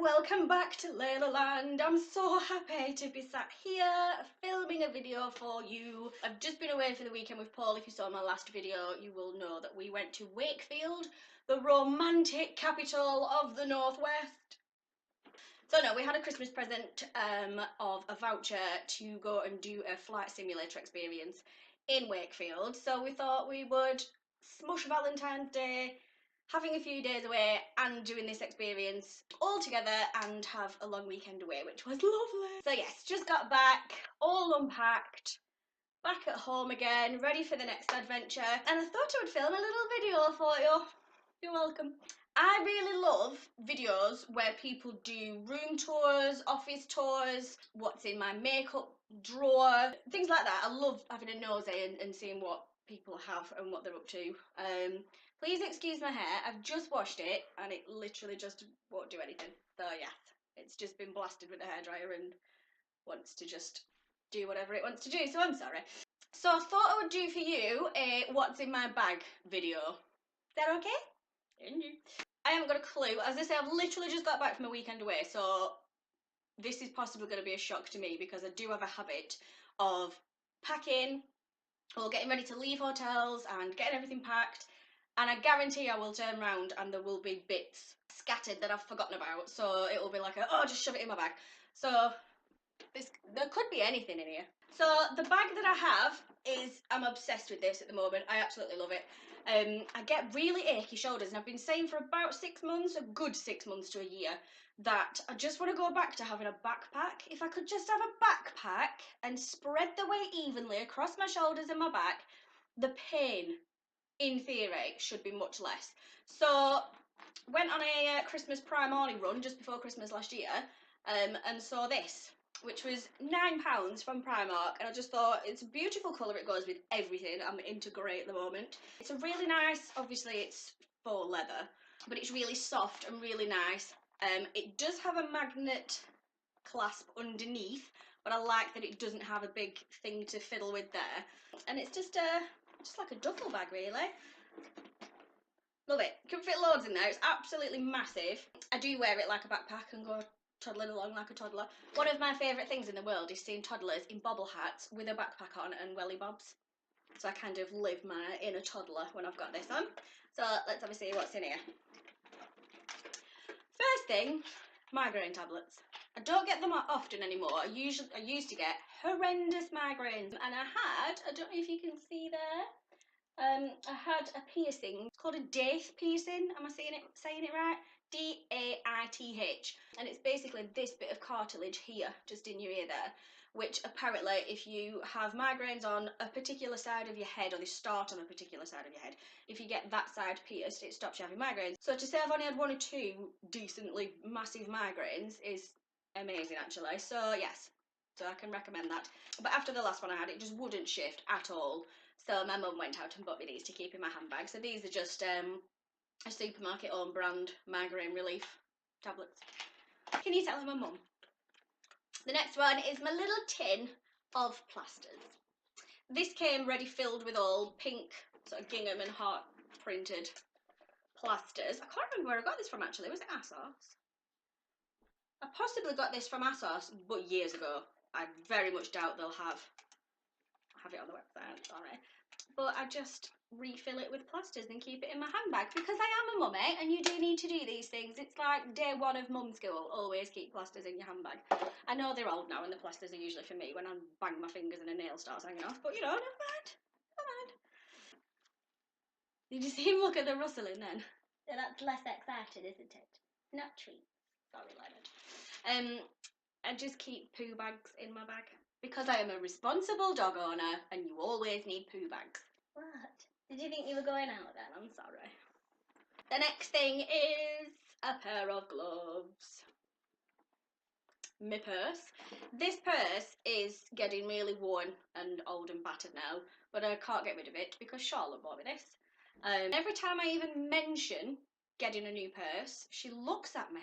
welcome back to Leila Land. I'm so happy to be sat here filming a video for you. I've just been away for the weekend with Paul. If you saw my last video, you will know that we went to Wakefield, the romantic capital of the Northwest. So no, we had a Christmas present of a voucher to go and do a flight simulator experience in Wakefield. So we thought we would smush Valentine's Day, having a few days away and doing this experience all together and have a long weekend away, which was lovely. So yes, just got back, all unpacked, back at home again, ready for the next adventure, and I thought I would film a little video for you. You're welcome. I really love videos where people do room tours, office tours, what's in my makeup drawer, things like that. I love having a nosy and seeing what people have and what they're up to. Please excuse my hair, I've just washed it and it literally just won't do anything. So yeah, it's just been blasted with the hairdryer and wants to just do whatever it wants to do, so I'm sorry. So I thought I would do for you a what's in my bag video. Is that okay? And you. I haven't got a clue. As I say, I've literally just got back from a weekend away, so this is possibly going to be a shock to me because I do have a habit of packing or getting ready to leave hotels and getting everything packed, and I guarantee I will turn around and there will be bits scattered that I've forgotten about, so it will be like oh, just shove it in my bag. So there could be anything in here. So the bag that I have is, I'm obsessed with this at the moment. I absolutely love it. I get really achy shoulders, and I've been saying for about 6 months, a good 6 months to a year, that I just want to go back to having a backpack. If I could just have a backpack and spread the weight evenly across my shoulders and my back, the pain, in theory, should be much less. So went on a Christmas Primordial run just before Christmas last year, and saw this, which was £9 from Primark, and I just thought it's a beautiful colour, it goes with everything. I'm into grey at the moment. It's a really nice, obviously it's faux leather, but it's really soft and really nice. It does have a magnet clasp underneath, but I like that it doesn't have a big thing to fiddle with there, and it's just like a duffel bag really. Love it. Can fit loads in there. It's absolutely massive. I do wear it like a backpack and go toddling along like a toddler. One of my favourite things in the world is seeing toddlers in bobble hats with a backpack on and welly bobs. So I kind of live my inner toddler when I've got this on. So let's have a see what's in here. First thing, migraine tablets. I don't get them often anymore. I used to get horrendous migraines, and I don't know if you can see there, I had a piercing. It's called a daith piercing. Am I saying it right? D-A-I-T-H. And it's basically this bit of cartilage here, just in your ear there, which apparently if you have migraines on a particular side of your head, or they start on a particular side of your head, if you get that side pierced, it stops you having migraines. So to say I've only had 1 or 2 decently massive migraines is amazing actually. So yes, so I can recommend that. But after the last one I had, it just wouldn't shift at all. So my mum went out and bought me these to keep in my handbag. So these are just a supermarket own brand migraine relief tablets. Can you tell I'm a mum? The next one is my little tin of plasters. This came ready filled with all pink sort of gingham and heart printed plasters. I can't remember where I got this from actually. Was it ASOS? I possibly got this from ASOS, but years ago. I very much doubt they'll have it on the website, sorry. But I just refill it with plasters and keep it in my handbag because I am a mummy and you do need to do these things. It's like day 1 of mum school, always keep plasters in your handbag. I know they're old now and the plasters are usually for me when I bang my fingers and a nail starts hanging off, but you know, never mind, never mind. Did you see him look at the rustling then? Yeah, that's less exciting, isn't it? Not treats. Sorry, Leonard. I just keep poo bags in my bag because I am a responsible dog owner and you always need poo bags. What? Did you think you were going out then? I'm sorry. The next thing is a pair of gloves. My purse. This purse is getting really worn and old and battered now, but I can't get rid of it because Charlotte bought me this. Every time I even mention getting a new purse, she looks at me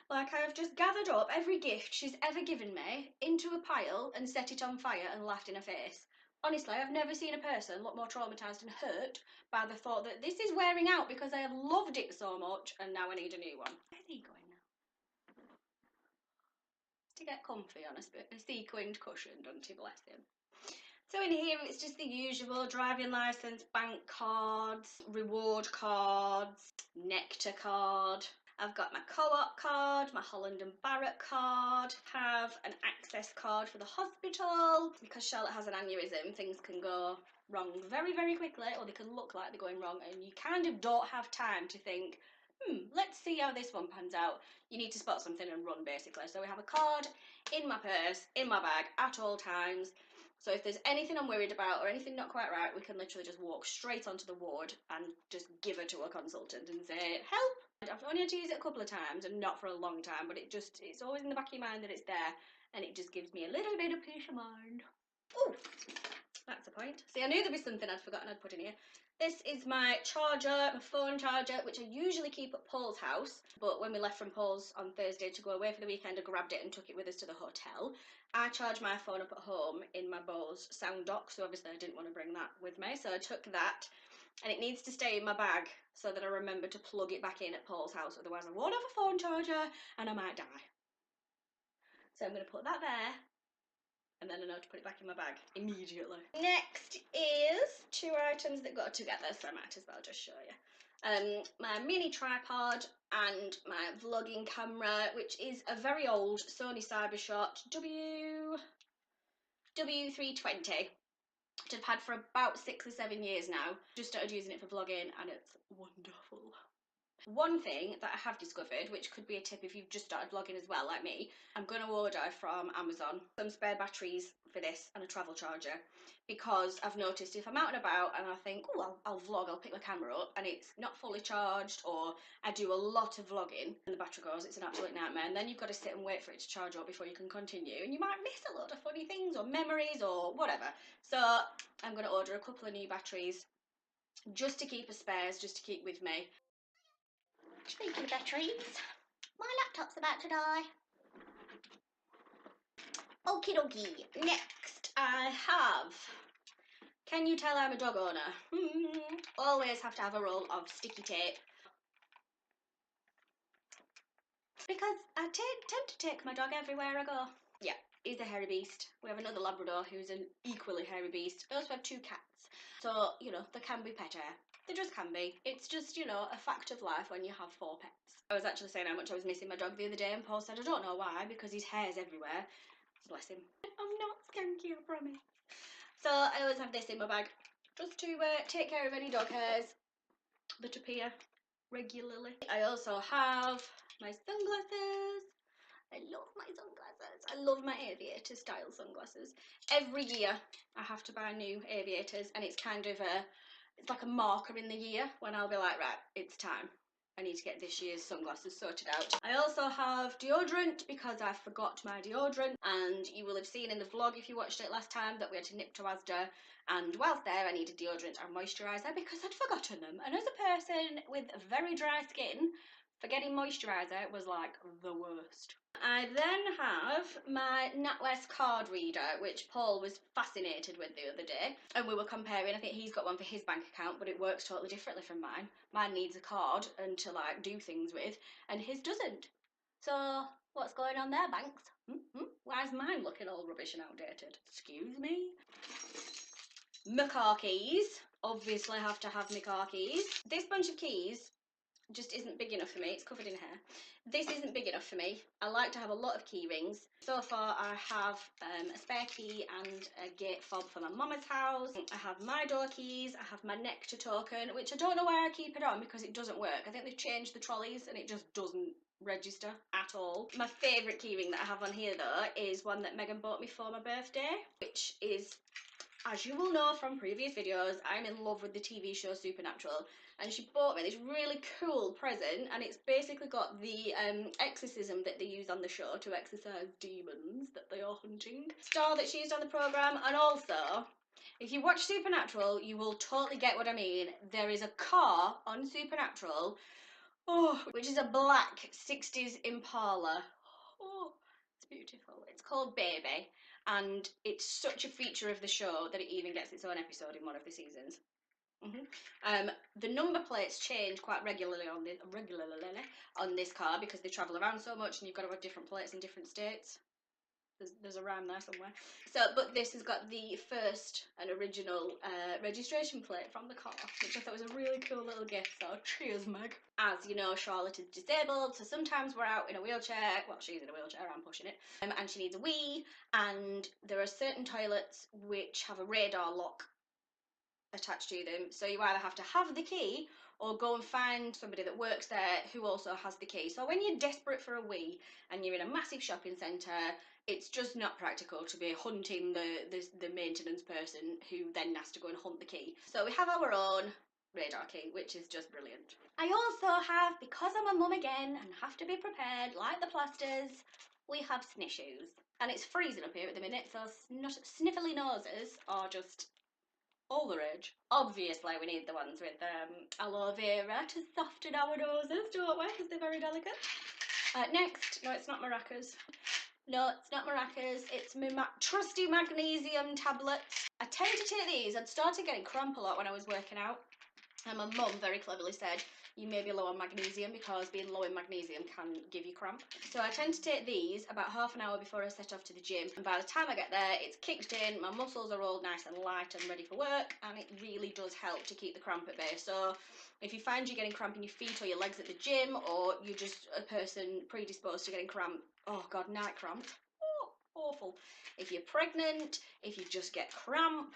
like I have just gathered up every gift she's ever given me into a pile and set it on fire and laughed in her face. Honestly, I've never seen a person look more traumatised and hurt by the thought that this is wearing out because I have loved it so much and now I need a new one. Where's he going now? to get comfy on a sequined cushion, don't he, bless him. So in here it's just the usual: driving licence, bank cards, reward cards, nectar card. I've got my co-op card, my Holland and Barrett card, have an access card for the hospital. Because Charlotte has an aneurysm, things can go wrong very, very quickly, or they can look like they're going wrong, and you kind of don't have time to think, let's see how this one pans out. You need to spot something and run, basically. So we have a card in my purse, in my bag, at all times. So if there's anything I'm worried about or anything not quite right, we can literally just walk straight onto the ward and just give her to a consultant and say, help! I've only had to use it a couple of times and not for a long time, but it's always in the back of your mind that it's there, and it just gives me a little bit of peace of mind. Oh, that's the point. See, I knew there'd be something I'd forgotten I'd put in here. This is my charger, my phone charger, which I usually keep at Paul's house, but when we left from Paul's on Thursday to go away for the weekend, I grabbed it and took it with us to the hotel. I charge my phone up at home in my Bose sound dock, so obviously I didn't want to bring that with me, so I took that, and it needs to stay in my bag so that I remember to plug it back in at Paul's house, otherwise I won't have a phone charger and I might die. So I'm going to put that there, and then I know to put it back in my bag immediately. Next is two items that go together, so I might as well just show you. My mini tripod and my vlogging camera, which is a very old Sony Cybershot W320. I've had for about 6 or 7 years now. Just started using it for vlogging and it's wonderful. One thing that I have discovered, which could be a tip if you've just started vlogging as well, like me, I'm going to order from Amazon some spare batteries for this and a travel charger, because I've noticed if I'm out and about and I think, oh, I'll vlog, I'll pick my camera up, and it's not fully charged, or I do a lot of vlogging and the battery goes, it's an absolute nightmare, and then you've got to sit and wait for it to charge up before you can continue, and you might miss a lot of funny things or memories or whatever. So I'm going to order a couple of new batteries just to keep as spares, just to keep with me. Speaking of batteries, my laptop's about to die. Okie dokie. Next I have, can you tell I'm a dog owner? Always have to have a roll of sticky tape, because I tend to take my dog everywhere I go. Yeah, he's a hairy beast. We have another Labrador who's an equally hairy beast. I also have 2 cats. So, you know, there can be pet hair. There just can be. It's just, you know, a fact of life when you have 4 pets. I was actually saying how much I was missing my dog the other day, and Paul said, I don't know why, because his hair's everywhere. Bless him. I'm not skanky, I promise. So I always have this in my bag, just to take care of any dog hairs that appear regularly. I also have my sunglasses. I love my sunglasses. I love my aviator style sunglasses. Every year I have to buy new aviators, and it's kind of it's like a marker in the year when I'll be like, right, it's time. I need to get this year's sunglasses sorted out. I also have deodorant, because I forgot my deodorant, and you will have seen in the vlog if you watched it last time that we had to nip to Asda, and whilst there I needed deodorant and moisturiser because I'd forgotten them, and as a person with very dry skin, forgetting moisturiser was like the worst. I then have my NatWest card reader, which Paul was fascinated with the other day, and we were comparing. I think he's got one for his bank account, but it works totally differently from mine. Mine needs a card and to like do things with, and his doesn't. So what's going on there, Banks? Why is mine looking all rubbish and outdated? Excuse me? My car keys. Obviously have to have my car keys. This bunch of keys just isn't big enough for me. It's covered in hair. This isn't big enough for me. I like to have a lot of key rings. So far I have a spare key and a gate fob for my mama's house. I have my door keys. I have my nectar token, which I don't know why I keep it on because it doesn't work. I think they've changed the trolleys and it just doesn't register at all. My favourite key ring that I have on here though is one that Megan bought me for my birthday, which is, as you will know from previous videos, I'm in love with the TV show Supernatural, and she bought me this really cool present, and it's basically got the exorcism that they use on the show to exorcise demons that they are hunting. Star that she used on the programme, and also, if you watch Supernatural, you will totally get what I mean. There is a car on Supernatural, which is a black 60s Impala. Oh, it's beautiful. It's called Baby, and it's such a feature of the show that it even gets its own episode in one of the seasons. The number plates change quite regularly on this car because they travel around so much and you've got to have different plates in different states. There's a rhyme there somewhere. So, but this has got the first and original registration plate from the car, which I thought was a really cool little gift, so cheers, Meg. As you know, Charlotte is disabled, so sometimes we're out in a wheelchair, well, she's in a wheelchair, I'm pushing it, and she needs a wee, and there are certain toilets which have a radar lock attached to them, so you either have to have the key or go and find somebody that works there who also has the key. So when you're desperate for a wee and you're in a massive shopping centre, it's just not practical to be hunting the maintenance person who then has to go and hunt the key. So we have our own radar key, which is just brilliant. I also have, because I'm a mum again and have to be prepared like the plasters, we have snisshoes. And it's freezing up here at the minute, so sniffly noses are just all the rage. Obviously we need the ones with aloe vera to soften our noses, don't we? Because they're very delicate. Next, no, it's not maracas. No, it's not maracas. It's my trusty magnesium tablets. I tend to take these. I'd started getting cramp a lot when I was working out. And my mum very cleverly said, you may be low on magnesium because being low in magnesium can give you cramp. So I tend to take these about half an hour before I set off to the gym. And by the time I get there, it's kicked in, my muscles are all nice and light and ready for work. And it really does help to keep the cramp at bay. So if you find you're getting cramp in your feet or your legs at the gym, or you're just a person predisposed to getting cramp, oh God, night cramp. Awful. If you're pregnant, if you just get cramp,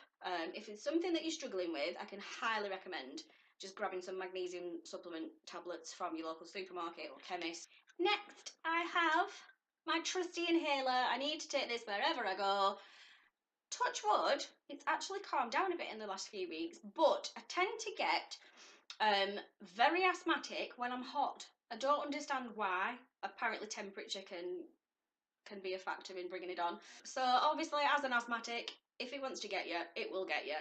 if it's something that you're struggling with, I can highly recommend just grabbing some magnesium supplement tablets from your local supermarket or chemist. Next, I have my trusty inhaler. I need to take this wherever I go. Touch wood, it's actually calmed down a bit in the last few weeks, but I tend to get very asthmatic when I'm hot. I don't understand why. Apparently temperature can be a factor in bringing it on. So obviously, as an asthmatic, if it wants to get you, it will get you.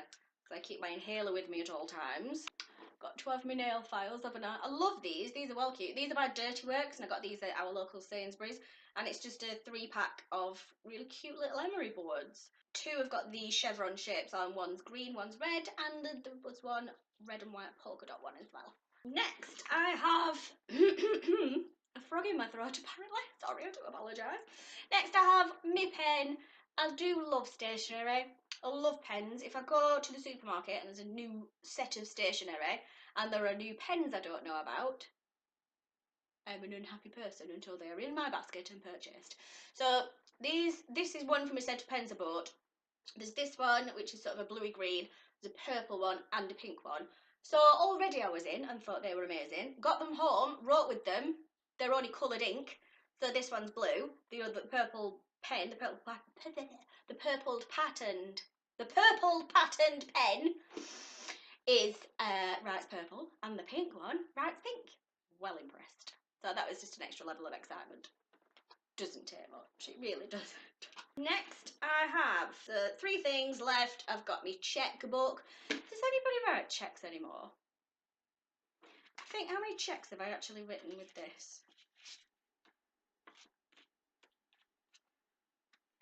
So I keep my inhaler with me at all times. Got to have my nail files, haven't I? I love these. These are well cute. These are by Dirty Works, and I got these at our local Sainsbury's. And it's just a 3-pack of really cute little emery boards. 2 have got the chevron shapes on. One's green, one's red, and there was one red and white polka dot one as well. Next, I have a frog in my throat, apparently. Sorry, I do apologise. Next, I have my pen. I do love stationery. I love pens. If I go to the supermarket and there's a new set of stationery and there are new pens I don't know about, I'm an unhappy person until they are in my basket and purchased. So this is one from a set of pens I bought. There's this one, which is sort of a bluey green. There's a purple one and a pink one. So already I was in and thought they were amazing. Got them home, wrote with them. They're only coloured ink. So this one's blue. The other purple pen, the purpled patterned pen is writes purple, and the pink one writes pink. Well impressed. So that was just an extra level of excitement. Doesn't take much, it really doesn't. Next, I have 3 things left. I've got my checkbook. Does anybody write checks anymore? I think, how many checks have I actually written with this?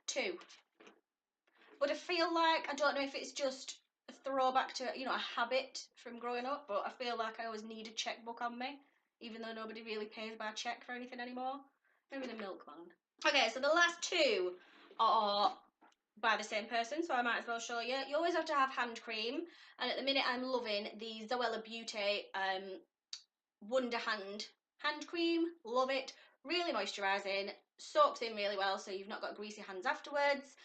2. But I feel like, I don't know if it's just a throwback to, you know, a habit from growing up, but I feel like I always need a checkbook on me, even though nobody really pays by check for anything anymore. Maybe the milkman. Okay, so the last 2 are by the same person, so I might as well show you. You always have to have hand cream, and at the minute I'm loving the Zoella Beauty Wonder hand cream. Love it. Really moisturising, soaks in really well, so you've not got greasy hands afterwards.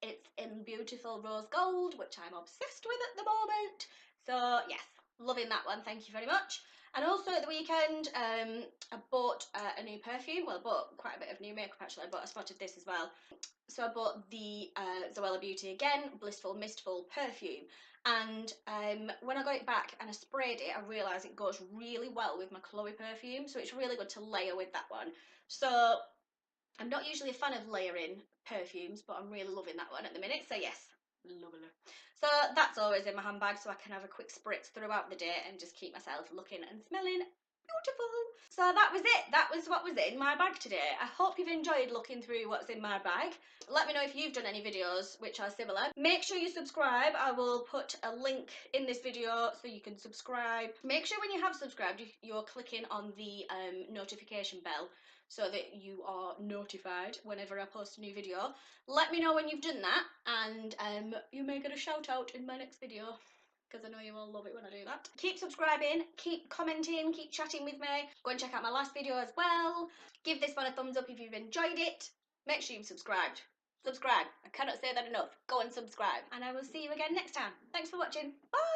It's in beautiful rose gold, which I'm obsessed with at the moment. So yes, loving that one, thank you very much. And also at the weekend, I bought a new perfume. Well, I bought quite a bit of new makeup actually, but I spotted this as well. So I bought the Zoella Beauty again, Blissful Mistful perfume. And when I got it back and I sprayed it, I realised it goes really well with my Chloe perfume. So it's really good to layer with that one. So I'm not usually a fan of layering perfumes, but I'm really loving that one at the minute. So yes, lovely. So that's always in my handbag, so I can have a quick spritz throughout the day and just keep myself looking and smelling beautiful. So that was it. That was what was in my bag today. I hope you've enjoyed looking through what's in my bag. Let me know if you've done any videos which are similar. Make sure you subscribe. I will put a link in this video so you can subscribe. Make sure when you have subscribed, you're clicking on the notification bell so that you are notified whenever I post a new video. Let me know when you've done that, and you may get a shout out in my next video, because I know you all love it when I do that. Keep subscribing, keep commenting, keep chatting with me. Go and check out my last video as well. Give this one a thumbs up if you've enjoyed it. Make sure you've subscribed. Subscribe. I cannot say that enough. Go and subscribe. And I will see you again next time. Thanks for watching. Bye!